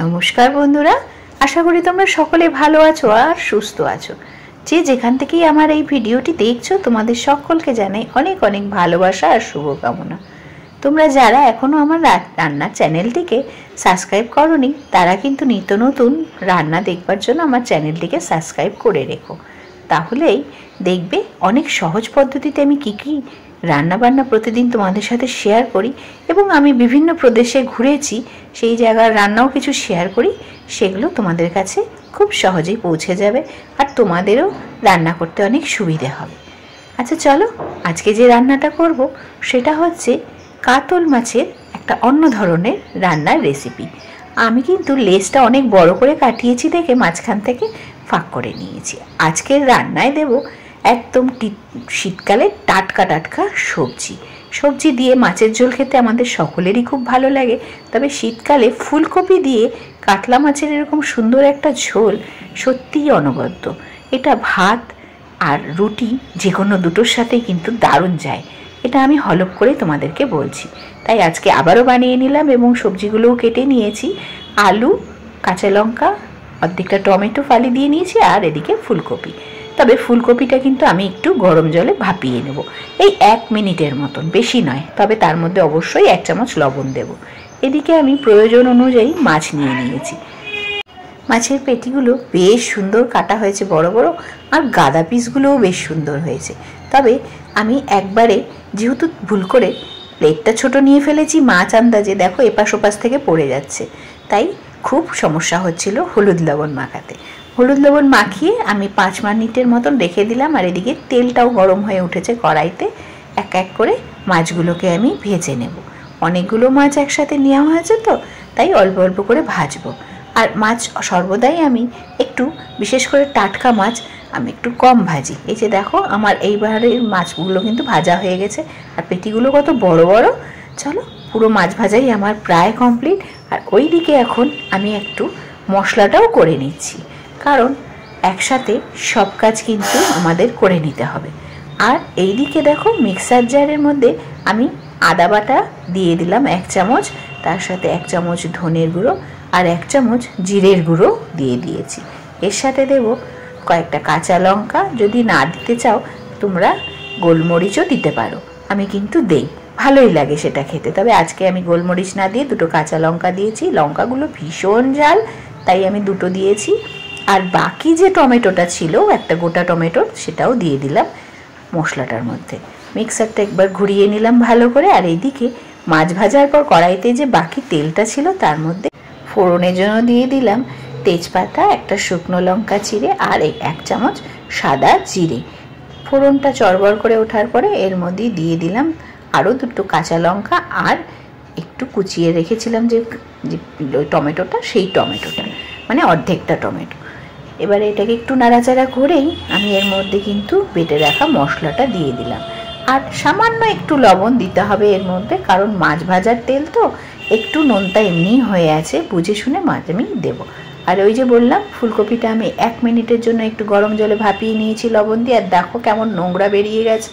নমস্কার বন্ধুরা, আশা করি তোমরা সকলে ভালো আছো আর সুস্থ আছো। যে যেখান থেকেই আমার এই ভিডিওটি দেখছো তোমাদের সকলকে জানাই অনেক অনেক ভালোবাসা আর শুভকামনা। তোমরা যারা এখনো আমার রান্নার চ্যানেলটিকে সাবস্ক্রাইব করোনি তারা কিন্তু নিত্য নতুন রান্না দেখবার জন্য আমার চ্যানেলটিকে সাবস্ক্রাইব করে রেখো। তাহলেই দেখবে অনেক সহজ পদ্ধতিতে আমি কী রান্নাবান্না প্রতিদিন তোমাদের সাথে শেয়ার করি, এবং আমি বিভিন্ন প্রদেশে ঘুরেছি সেই জায়গার রান্নাও কিছু শেয়ার করি। সেগুলো তোমাদের কাছে খুব সহজেই পৌঁছে যাবে আর তোমাদেরও রান্না করতে অনেক সুবিধে হবে। আচ্ছা চলো, আজকে যে রান্নাটা করব সেটা হচ্ছে কাতল মাছের একটা অন্য ধরনের রান্নার রেসিপি। আমি কিন্তু লেজটা অনেক বড় করে কাটিয়েছি দেখে মাঝখান থেকে ফাঁক করে নিয়েছি। আজকের রান্নায় দেব একদম শীতকালে টাটকা টাটকা সবজি দিয়ে মাছের ঝোল খেতে আমাদের সকলেরই খুব ভালো লাগে। তবে শীতকালে ফুলকপি দিয়ে কাতলা মাছের এরকম সুন্দর একটা ঝোল সত্যিই অনবদ্য। এটা ভাত আর রুটি যে কোনো দুটোর সাথেই কিন্তু দারুণ যায়। এটা আমি হলপ করে তোমাদেরকে বলছি, তাই আজকে আবারও বানিয়ে নিলাম এবং সবজিগুলোও কেটে নিয়েছি। আলু, কাঁচা লঙ্কা, অর্ধেকটা টমেটো ফালি দিয়ে নিয়েছি আর এদিকে ফুলকপি। তবে ফুলকপিটা কিন্তু আমি একটু গরম জলে ভাপিয়ে নেব, এই 1 মিনিটের মতন, বেশি নয়। তবে তার মধ্যে অবশ্যই 1 চামচ লবণ দেব। এদিকে আমি প্রয়োজন অনুযায়ী মাছ নিয়ে নিয়েছি। মাছের পেটিগুলো বেশ সুন্দর কাটা হয়েছে বড় বড়, আর গাদা পিসগুলোও বেশ সুন্দর হয়েছে। তবে আমি একবারে যেহেতু ভুল করে প্লেটটা ছোট নিয়ে ফেলেছি, মাছ আন্দাজে দেখো এপাশ ওপাশ থেকে পড়ে যাচ্ছে, তাই খুব সমস্যা হচ্ছিল হলুদ লবণ মাখাতে। হলুদ লবণ মাখিয়ে আমি 5 মিনিটের মতন রেখে দিলাম। আর এদিকে তেলটাও গরম হয়ে উঠেছে কড়াইতে। এক এক করে মাছগুলোকে আমি ভেজে নেব। অনেকগুলো মাছ একসাথে নেওয়া হয়েছে তো, তাই অল্প অল্প করে ভাজবো। আর মাছ সর্বদাই আমি একটু, বিশেষ করে টাটকা মাছ আমি একটু কম ভাজি। এই যে দেখো আমার এইবারের মাছগুলো কিন্তু ভাজা হয়ে গেছে, আর পেটিগুলো কত বড় বড়। চলো, পুরো মাছ ভাজাই আমার প্রায় কমপ্লিট। আর ওই দিকে এখন আমি একটু মশলাটাও করে নিচ্ছি, কারণ একসাথে সব কাজ কিন্তু আমাদের করে নিতে হবে। আর এই দিকে দেখো মিক্সার জারের মধ্যে আমি আদা বাটা দিয়ে দিলাম 1 চামচ, তার সাথে 1 চামচ ধনের গুঁড়ো আর 1 চামচ জিরের গুঁড়ো দিয়ে দিয়েছি। এর সাথে দেব কয়েকটা কাঁচা লঙ্কা, যদি না দিতে চাও তোমরা গোলমরিচও দিতে পারো, আমি কিন্তু দেই, ভালোই লাগে সেটা খেতে। তবে আজকে আমি গোলমরিচ না দিয়ে 2টো কাঁচা লঙ্কা দিয়েছি। লঙ্কাগুলো ভীষণ ঝাল, তাই আমি 2টো দিয়েছি। আর বাকি যে টমেটোটা ছিল, একটা গোটা টমেটো, সেটাও দিয়ে দিলাম মশলাটার মধ্যে। মিক্সারটা একবার ঘুরিয়ে নিলাম ভালো করে। আর এইদিকে মাছ ভাজার পর কড়াইতে যে বাকি তেলটা ছিল তার মধ্যে ফোড়নের জন্য দিয়ে দিলাম তেজপাতা, একটা শুকনো লঙ্কা চিড়ে আর 1 চামচ সাদা জিরে। ফোড়নটা চড়বড় করে ওঠার পরে এর মধ্যে দিয়ে দিলাম আরও 2টো কাঁচা লঙ্কা আর একটু কুচিয়ে রেখেছিলাম যে টমেটোটা, সেই টমেটোটা, মানে অর্ধেকটা টমেটো। এবারে এটাকে একটু নাড়াচাড়া করেই আমি এর মধ্যে কিন্তু বেটে রাখা মশলাটা দিয়ে দিলাম। আর সামান্য একটু লবণ দিতে হবে এর মধ্যে, কারণ মাছ ভাজার তেল তো, একটু নোনতা এমনি হয়ে আছে, বুঝে শুনে মাছ আমি দেবো। আর ওই যে বললাম ফুলকপিটা আমি 1 মিনিটের জন্য একটু গরম জলে ভাপিয়ে নিয়েছি লবণ দিয়ে। আর দেখো কেমন নোংরা বেরিয়ে গেছে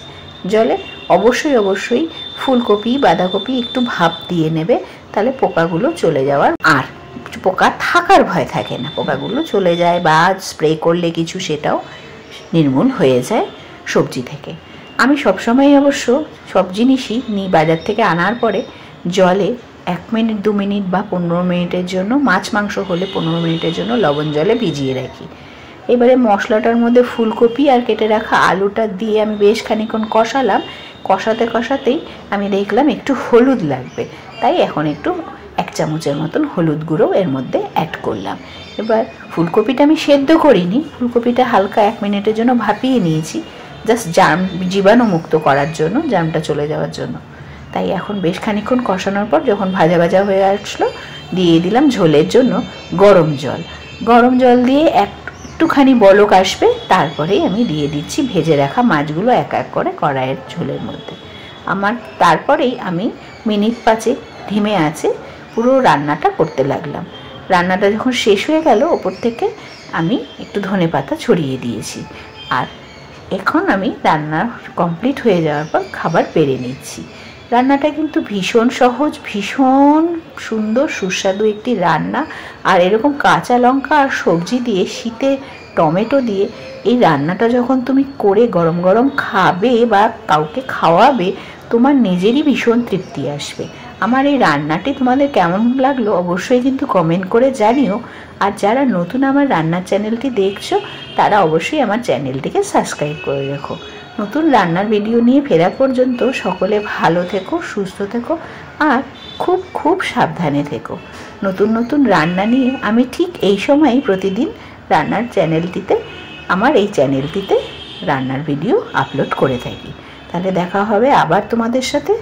জলে। অবশ্যই ফুলকপি বাঁধাকপি একটু ভাপ দিয়ে নেবে, তাহলে পোকাগুলো চলে যাওয়ার, আর পোকা থাকার ভয় থাকে না, পোকাগুলো চলে যায়, বা স্প্রে করলে কিছু সেটাও নির্মূল হয়ে যায় সবজি থেকে। আমি সবসময় অবশ্য সব জিনিসই নিই বাজার থেকে আনার পরে জলে 1 মিনিট 2 মিনিট বা 15 মিনিটের জন্য, মাছ মাংস হলে 15 মিনিটের জন্য লবণ জলে ভিজিয়ে রাখি। এবারে মশলাটার মধ্যে ফুলকপি আর কেটে রাখা আলুটা দিয়ে আমি বেশ খানিক্ষণ কষালাম। কষাতেই আমি দেখলাম একটু হলুদ লাগবে, তাই এখন একটু 1 চামচের মতন হলুদ গুঁড়ো এর মধ্যে অ্যাড করলাম। এবার ফুলকপিটা আমি সেদ্ধ করিনি, ফুলকপিটা হালকা 1 মিনিটের জন্য ভাপিয়ে নিয়েছি, জাস্ট জীবাণু মুক্ত করার জন্য, জামটা চলে যাওয়ার জন্য। তাই এখন বেশ খানিক্ষণ কষানোর পর যখন ভাজা ভাজা হয়ে আসলো, দিয়ে দিলাম ঝোলের জন্য গরম জল দিয়ে একটুখানি বলক আসবে, তারপরেই আমি দিয়ে দিচ্ছি ভেজে রাখা মাছগুলো এক এক করে কড়াইয়ের ঝোলের মধ্যে। তারপরেই আমি মিনিট 5 ধিমে আছে পুরো রান্নাটা করতে লাগলাম। রান্নাটা যখন শেষ হয়ে গেল, ওপর থেকে আমি একটু ধনেপাতা ছড়িয়ে দিয়েছি। আর এখন আমি রান্না কমপ্লিট হয়ে যাওয়ার পর খাবার বেড়ে নিচ্ছি। রান্নাটা কিন্তু ভীষণ সহজ, ভীষণ সুন্দর সুস্বাদু একটি রান্না। আর এরকম কাঁচা লঙ্কা আর সবজি দিয়ে, শীতে টমেটো দিয়ে এই রান্নাটা যখন তুমি করে গরম গরম খাবে বা কাউকে খাওয়াবে, তোমার নিজেরই ভীষণ তৃপ্তি আসবে। আমার এই রান্নাটি তোমাদের কেমন লাগলো অবশ্যই কিন্তু কমেন্ট করে জানিও। আর যারা নতুন আমার রান্নার চ্যানেলটি দেখছো তারা অবশ্যই আমার চ্যানেলটিকে সাবস্ক্রাইব করে রেখো। নতুন রান্নার ভিডিও নিয়ে ফেরা পর্যন্ত সকলে ভালো থেকো, সুস্থ থেকো আর খুব খুব সাবধানে থেকো। নতুন নতুন রান্না নিয়ে আমি ঠিক এই সময়ই প্রতিদিন রান্নার চ্যানেলটিতে, আমার এই চ্যানেলটিতে রান্নার ভিডিও আপলোড করে থাকি। তাহলে দেখা হবে আবার তোমাদের সাথে।